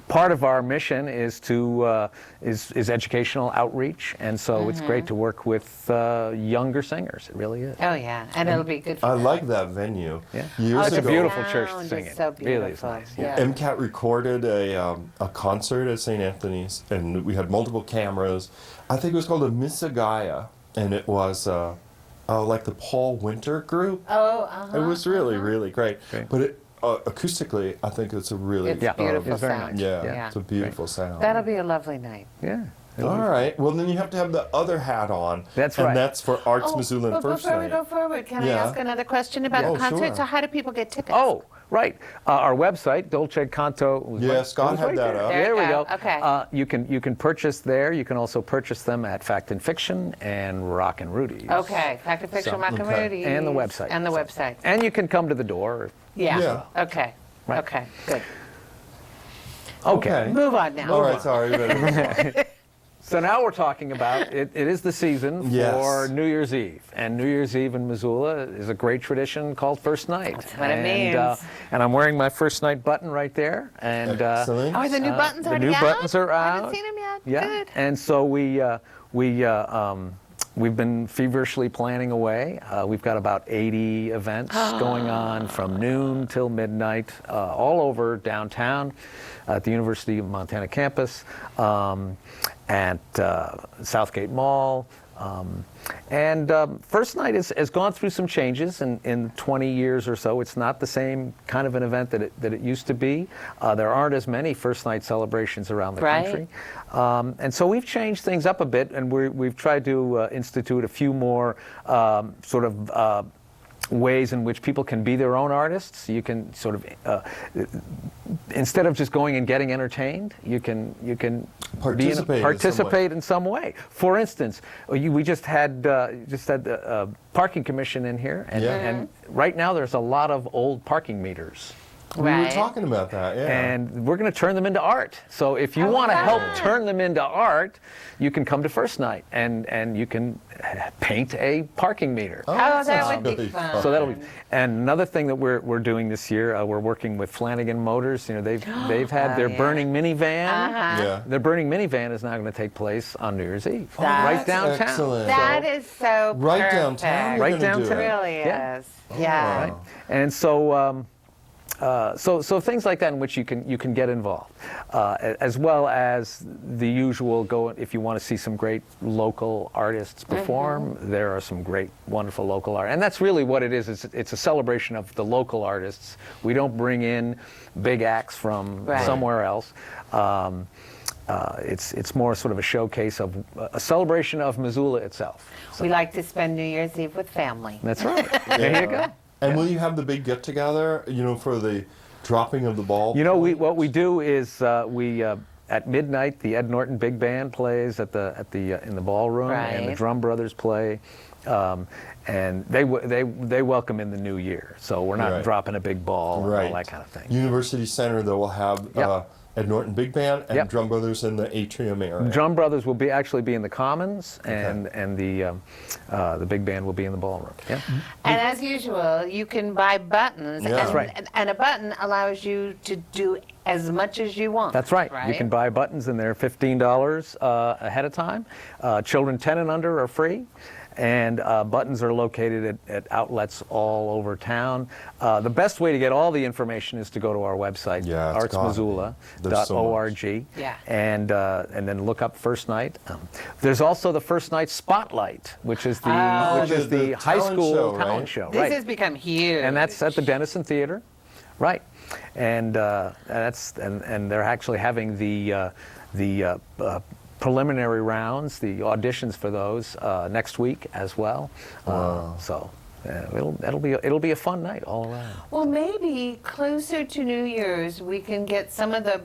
part of our mission is to is educational outreach, and so it's great to work with younger singers. It really is. Oh yeah, and it'll be good for I them. like that venue. Yeah. Years It's ago, a beautiful church to sing in. So beautiful. Really is nice. Yeah. MCAT recorded a concert at St. Anthony's, and we had multiple cameras. I think it was called a Missoula, and it was like the Paul Winter group. It was really great. But it, acoustically, I think it's a really it's beautiful sound. Yeah, it's a beautiful sound. That'll be a lovely night. Yeah. All right. Well, then you have to have the other hat on. That's and right. that's for Arts Missoula and But First before we Night. go forward, can I ask another question about the concert? Sure. So how do people get tickets? Oh, right. Our website, Dolce Canto. Yeah, Scott had that up. There we go. Okay. You can purchase there. You can also purchase them at Fact and Fiction and Rock and Rudy's. Okay. Fact and Fiction, Rock and Rudy's. And the website. And the website. And you can come to the door. Yeah. Okay. Right. Okay. Good. Okay. Move on now. All right, sorry. So now we're talking about, it is the season for New Year's Eve. And New Year's Eve in Missoula is a great tradition called First Night. That's what it means. And I'm wearing my First Night button right there. And excellent. Oh, the new buttons already The new out? buttons are I out. haven't seen them yet. Yeah. Good. And so we We've been feverishly planning away. We've got about 80 events going on from noon till midnight, all over downtown, at the University of Montana campus, at Southgate Mall. First Night has gone through some changes in 20 years or so. It's not the same kind of an event that it used to be. There aren't as many First Night celebrations around the country. And so we've changed things up a bit, and we've tried to institute a few more sort of ways in which people can be their own artists. You can sort of, instead of just going and getting entertained, you can participate in some way. For instance, we just had the parking commission in here, and right now there's a lot of old parking meters. We were talking about that, yeah. And we're going to turn them into art. So if you want to help turn them into art, you can come to First Night and you can paint a parking meter. Oh, that would be fun. So that'll be. And another thing that we're doing this year, we're working with Flanagan Motors. You know, they've had their burning minivan. Their burning minivan is now going to take place on New Year's Eve, right downtown. Excellent. That is so right perfect. downtown. Right downtown. It really is. Yeah. Right. And so. So things like that in which you can get involved, as well as the usual if you want to see some great local artists perform. There are some great, wonderful local art, and that's really what it is. It's a celebration of the local artists. We don't bring in big acts from somewhere else. It's more sort of a showcase of a celebration of Missoula itself. We like to spend New Year's Eve with family. That's right. There you go. And will you have the big get-together, for the dropping of the ball? What we do is at midnight the Ed Norton Big Band plays in the ballroom, and the Drum Brothers play, and they welcome in the new year. So we're not dropping a big ball and all that kind of thing. University Center, though, will have Ed Norton Big Band and Drum Brothers in the atrium area. Drum Brothers will actually be in the Commons, and the big band will be in the ballroom. Yeah. And as usual, you can buy buttons. That's right. And a button allows you to do as much as you want. That's right. You can buy buttons, and they're $15 ahead of time. Children 10 and under are free. And buttons are located at outlets all over town. The best way to get all the information is to go to our website, artsmissoula.org, and then look up First Night. There's also the First Night Spotlight, which is the high school talent show. This has become huge. And that's at the Denison Theater, right? And they're actually having the preliminary rounds, the auditions for those next week as well. So it'll be a fun night all around. Well, maybe closer to New Year's we can get some of the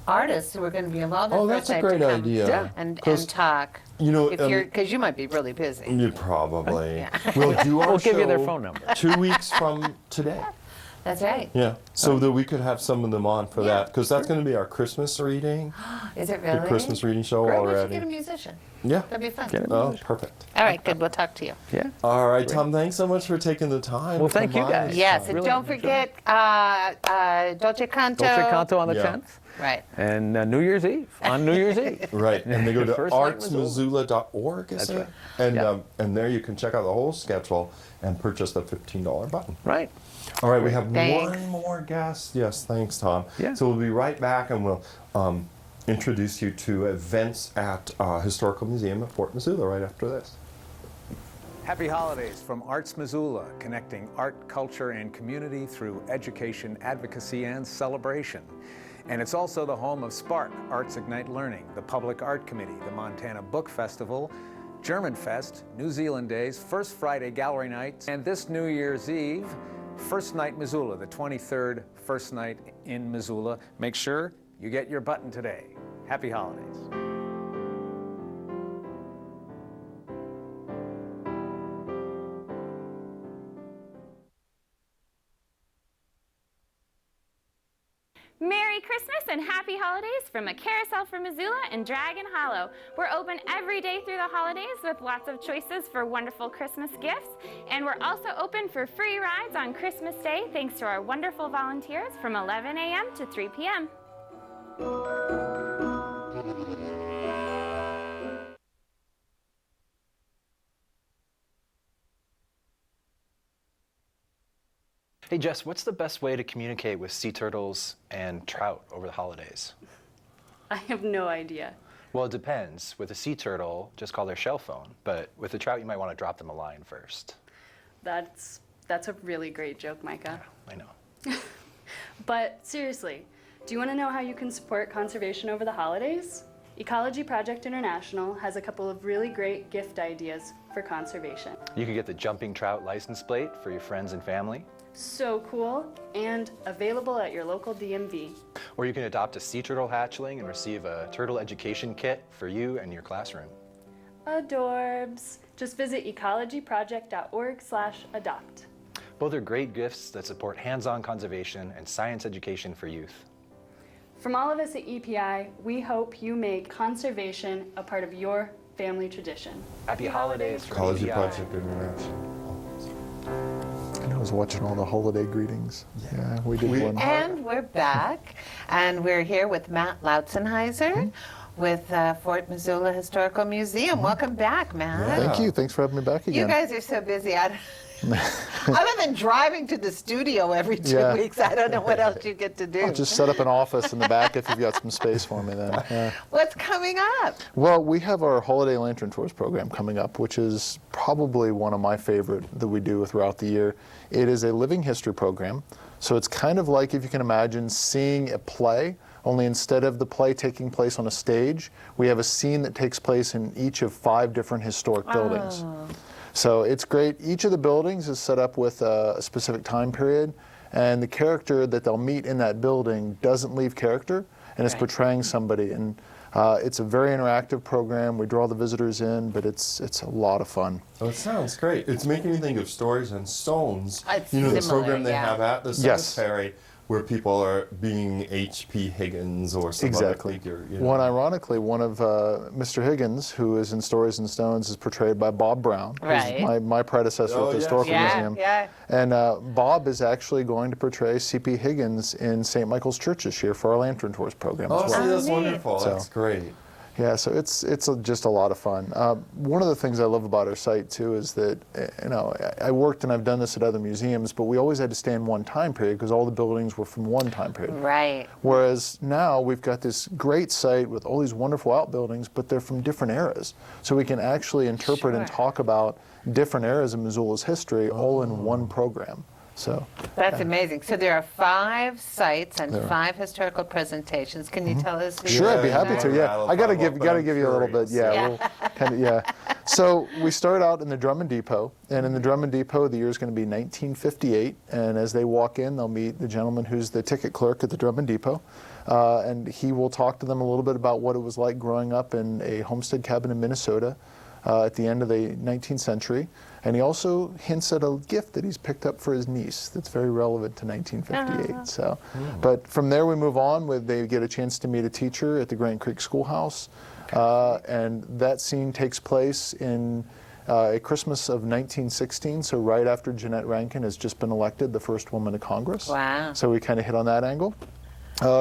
artists who are going to be involved in that's a great idea. And talk. Because you might be really busy. You probably. We'll do our We'll show give you their phone number. 2 weeks from today. That's right. Yeah, so that we could have some of them on for that, because that's going to be our Christmas reading. Is it really? The Christmas reading show Great, already. We should get a musician. Yeah. That'd be fun. Oh, perfect. All right, good. We'll talk to you. Yeah. All right, Tom, thanks so much for taking the time. Well, thank you guys. Yes, and don't forget Dolce Canto. Dolce Canto on the 10th. Right. And New Year's Eve, on New Year's Eve. Right, and they go to First Night artsmissoula.org, is it? Right. And there you can check out the whole schedule and purchase the $15 button. Right. All right, we have one more guest. Yes, thanks, Tom. Yeah. So we'll be right back, and we'll introduce you to events at Historical Museum of Fort Missoula right after this. Happy holidays from Arts Missoula, connecting art, culture, and community through education, advocacy, and celebration. And it's also the home of Spark, Arts Ignite Learning, the Public Art Committee, the Montana Book Festival, German Fest, New Zealand Days, First Friday Gallery Nights, and this New Year's Eve, First Night Missoula, the 23rd First Night in Missoula. Make sure you get your button today. Happy holidays. Merry Christmas and Happy Holidays from A Carousel for Missoula and Dragon Hollow. We're open every day through the holidays with lots of choices for wonderful Christmas gifts. And we're also open for free rides on Christmas Day thanks to our wonderful volunteers from 11 a.m. to 3 p.m. Hey Jess, what's the best way to communicate with sea turtles and trout over the holidays? I have no idea. Well, it depends. With a sea turtle, just call their shell phone. But with a trout, you might want to drop them a line first. That's a really great joke, Micah. I know. But seriously, do you want to know how you can support conservation over the holidays? Ecology Project International has a couple of really great gift ideas for conservation. You could get the jumping trout license plate for your friends and family. So cool, and available at your local DMV. Or you can adopt a sea turtle hatchling and receive a turtle education kit for you and your classroom. Adorbs. Just visit ecologyproject.org/adopt. Both are great gifts that support hands-on conservation and science education for youth. From all of us at EPI, we hope you make conservation a part of your family tradition. Happy holidays from Ecology EPI. Project International. And I was watching all the holiday greetings. Yeah, we did one. And we're back, and we're here with Matt Lautzenheiser with Fort Missoula Historical Museum. Welcome back, Matt. Thank you. Thanks for having me back again. You guys are so busy. Other than driving to the studio every 2 weeks, I don't know what else you get to do. I'll just set up an office in the back if you've got some space for me then. Yeah. What's coming up? Well, we have our Holiday Lantern Tours program coming up, which is probably one of my favorite that we do throughout the year. It is a living history program. So it's kind of like, if you can imagine, seeing a play, only instead of the play taking place on a stage, we have a scene that takes place in each of 5 different historic buildings. So it's great. Each of the buildings is set up with a specific time period, and the character that they'll meet in that building doesn't leave character, and is portraying somebody. And it's a very interactive program. We draw the visitors in, but it's a lot of fun. Oh, it sounds great. It's making me think of Stories and Stones. It's the similar, program they have at the Yes. cemetery, where people are being H.P. Higgins or some Exactly. other figure. You know. One, ironically, one of Mr. Higgins, who is in Stories and Stones, is portrayed by Bob Brown, Right. who's my predecessor at the Historical Museum. Yeah. And Bob is actually going to portray C.P. Higgins in St. Michael's Church this year for our Lantern Tours program as well. See, that's wonderful. So- That's great. Yeah, so it's just a lot of fun. One of the things I love about our site too is that I worked and I've done this at other museums, but we always had to stay in one time period because all the buildings were from one time period. Right. Whereas now we've got this great site with all these wonderful outbuildings, but they're from different eras, so we can actually interpret and talk about different eras of Missoula's history all in one program. So That's amazing. So there are 5 sites and 5 historical presentations. Can you tell us? Sure, I'd be happy to. Yeah, I gotta give you a little bit. Yeah, we'll kind of, yeah. So we start out in the Drummond Depot, and in the Drummond Depot, the year is going to be 1958. And as they walk in, they'll meet the gentleman who's the ticket clerk at the Drummond Depot, and he will talk to them a little bit about what it was like growing up in a homestead cabin in Minnesota at the end of the 19th century. And he also hints at a gift that he's picked up for his niece that's very relevant to 1958. So, but from there we move on with they get a chance to meet a teacher at the Grant Creek Schoolhouse, and that scene takes place in a Christmas of 1916. So right after Jeanette Rankin has just been elected the first woman to Congress. Wow. So we kind of hit on that angle.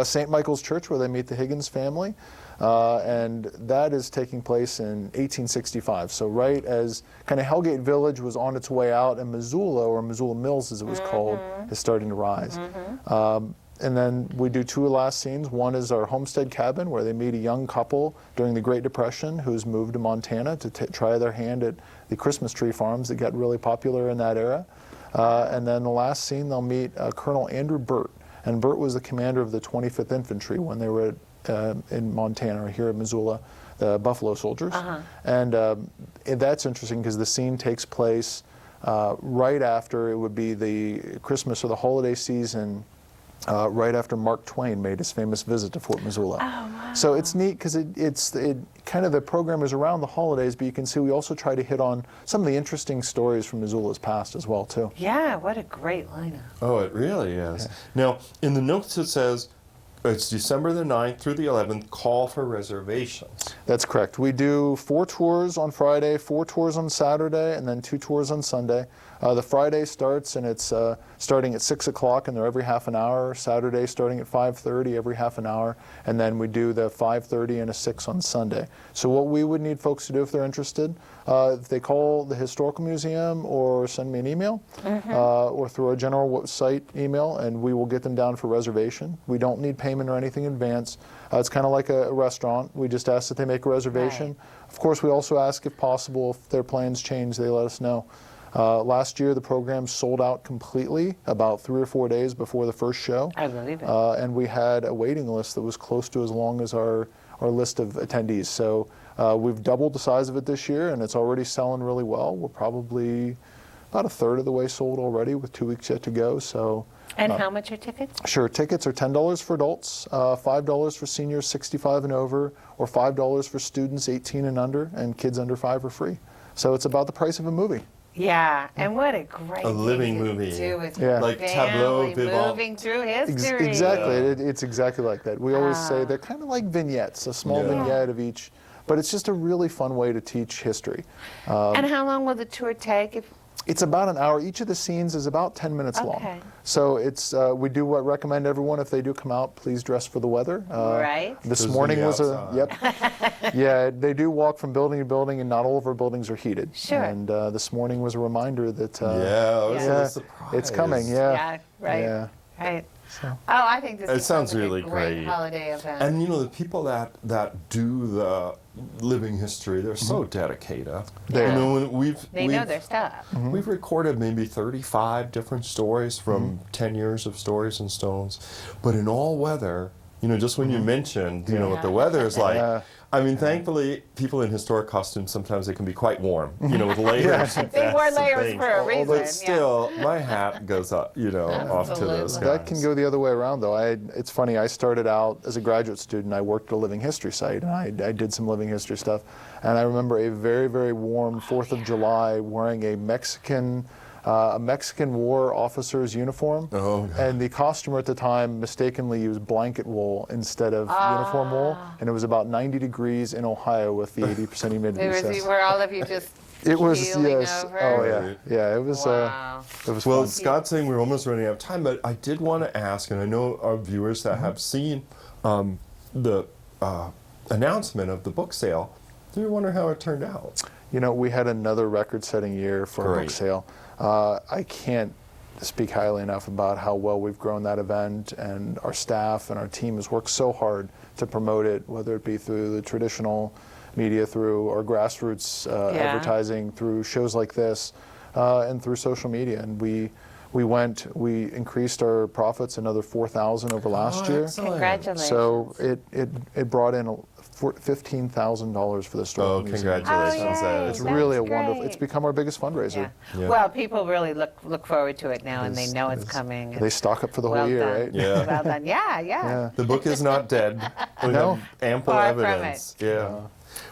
St. Michael's Church, where they meet the Higgins family. And that is taking place in 1865. So right as kind of Hellgate Village was on its way out, and Missoula, or Missoula Mills as it was called, is starting to rise. And then we do 2 last scenes. One is our homestead cabin, where they meet a young couple during the Great Depression who's moved to Montana to try their hand at the Christmas tree farms that got really popular in that era. And then the last scene, they'll meet Colonel Andrew Burt. And Burt was the commander of the 25th Infantry when they were in Montana, or here in Missoula, the Buffalo Soldiers. And that's interesting because the scene takes place right after, it would be the Christmas or the holiday season, right after Mark Twain made his famous visit to Fort Missoula. So it's neat because it kind of, the program is around the holidays, but you can see we also try to hit on some of the interesting stories from Missoula's past as well too. Yeah, what a great lineup. Oh, it really is. Now, in the notes it says It's December the 9th through the 11th. Call for reservations. That's correct. We do 4 tours on Friday, 4 tours on Saturday, and then 2 tours on Sunday. The Friday starts, and it's starting at 6 o'clock, and they're every half an hour. Saturday starting at 5:30, every half an hour. And then we do the 5:30 and a 6 on Sunday. So what we would need folks to do if they're interested, if they call the Historical Museum or send me an email, or through our general site email, and we will get them down for reservation. We don't need payment or anything in advance. It's kind of like a restaurant. We just ask that they make a reservation. Right. Of course, we also ask, if possible, if their plans change, they let us know. Last year, the program sold out completely about 3 or 4 days before the first show. I believe it. And we had a waiting list that was close to as long as our list of attendees. So we've doubled the size of it this year, and it's already selling really well. We're probably about a third of the way sold already, with 2 weeks yet to go. So. And how much are tickets? Sure. Tickets are $10 for adults, $5 for seniors 65 and over, or $5 for students 18 and under, and kids under 5 are free. So it's about the price of a movie. Yeah, and what a great living thing movie. to do with Like tableau vivant. moving through history. Exactly. It's exactly like that. We always say they're kind of like vignettes, a small vignette of each, but it's just a really fun way to teach history. And how long will the tour take? It's about an hour. Each of the scenes is about 10 minutes long. So it's we do recommend everyone, if they do come out, please dress for the weather. Right. This morning was yeah, they do walk from building to building, and not all of our buildings are heated. Sure. And this morning was a reminder that a surprise. It's coming. Yeah. Yeah. Right. Yeah. Right. So. Oh, I think this sounds like really a great great. holiday event. And you know, the people that do the living history, they're so dedicated. They You know, when They know their stuff. We've recorded maybe 35 different stories from 10 years of Stories and Stones, but in all weather. You know, just when you mentioned, you know, what the weather is like. I mean, thankfully, people in historic costumes, sometimes they can be quite warm, you know, with layers. And They wore vests and layers things. for a reason. But still, my hat goes up, you know, off to those guys. That can go the other way around, though. It's funny, I started out as a graduate student. I worked at a living history site, and I did some living history stuff. And I remember a very, very warm 4th of July wearing a Mexican war officer's uniform. And the costumer at the time mistakenly used blanket wool instead of uniform wool. And it was about 90 degrees in Ohio with the 80% humidity. Were all of you just It was, keeling yes. over? Oh, yeah. Yeah, it was, it was Well, fun. Scott's saying we're almost running out of time, but I did want to ask, and I know our viewers that have seen the announcement of the book sale, do you wonder how it turned out? You know, we had another record-setting year for a book sale. I can't speak highly enough about how well we've grown that event, and our staff and our team has worked so hard to promote it, whether it be through the traditional media, through our grassroots advertising, through shows like this, and through social media. And we increased our profits another 4,000 over last year. Congratulations. So it brought in $15,000 for the store. Congratulations. It's really a wonderful, it's become our biggest fundraiser. Well, people really look forward to it now, and they know it's coming. They stock up for the whole year, right? Yeah. Well done. Yeah. The book is not dead. We have ample Far from evidence. Yeah.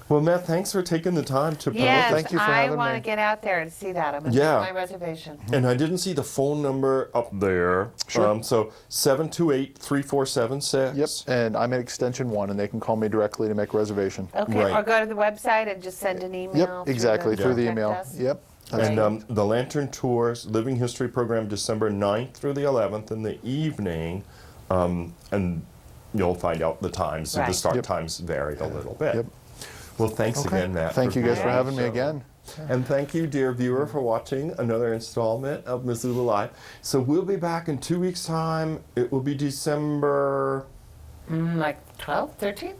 Well, Matt, thanks for taking the time to promote Yes, this. I want to get out there and see that. I'm going to make my reservation. And I didn't see the phone number up there. Sure. So 728-3476. Yep, and I'm at extension 1, and they can call me directly to make a reservation. Okay, or go to the website and just send an email. Yep, exactly, through the email. Us. Yep. And the Lantern Tours Living History Program, December 9th through the 11th in the evening. And you'll find out the times. The start times vary a little bit. Yep. Well, thanks again, Matt. Thank you guys for having me again. And thank you, dear viewer, for watching another installment of Missoula Live. So we'll be back in 2 weeks' time. It will be December... like 12th, 13th?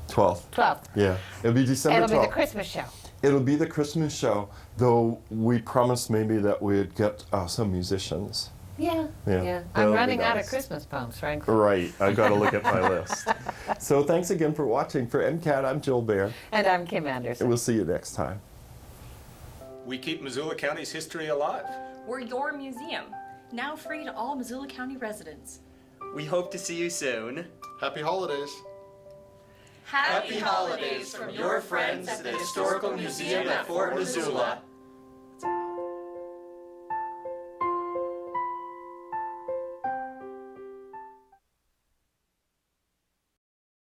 12th. 12th. Yeah, it'll be December 12th. It'll be the Christmas show. It'll be the Christmas show, though we promised maybe that we'd get some musicians. Yeah. I'm That'll be running out of nice. Christmas poems, frankly. Right, I've got to look at my list. So thanks again for watching. For MCAT, I'm Jill Baer. And I'm Kim Anderson. And we'll see you next time. We keep Missoula County's history alive. We're your museum, now free to all Missoula County residents. We hope to see you soon. Happy holidays. Happy holidays from your friends at the Historical Museum at Fort Missoula.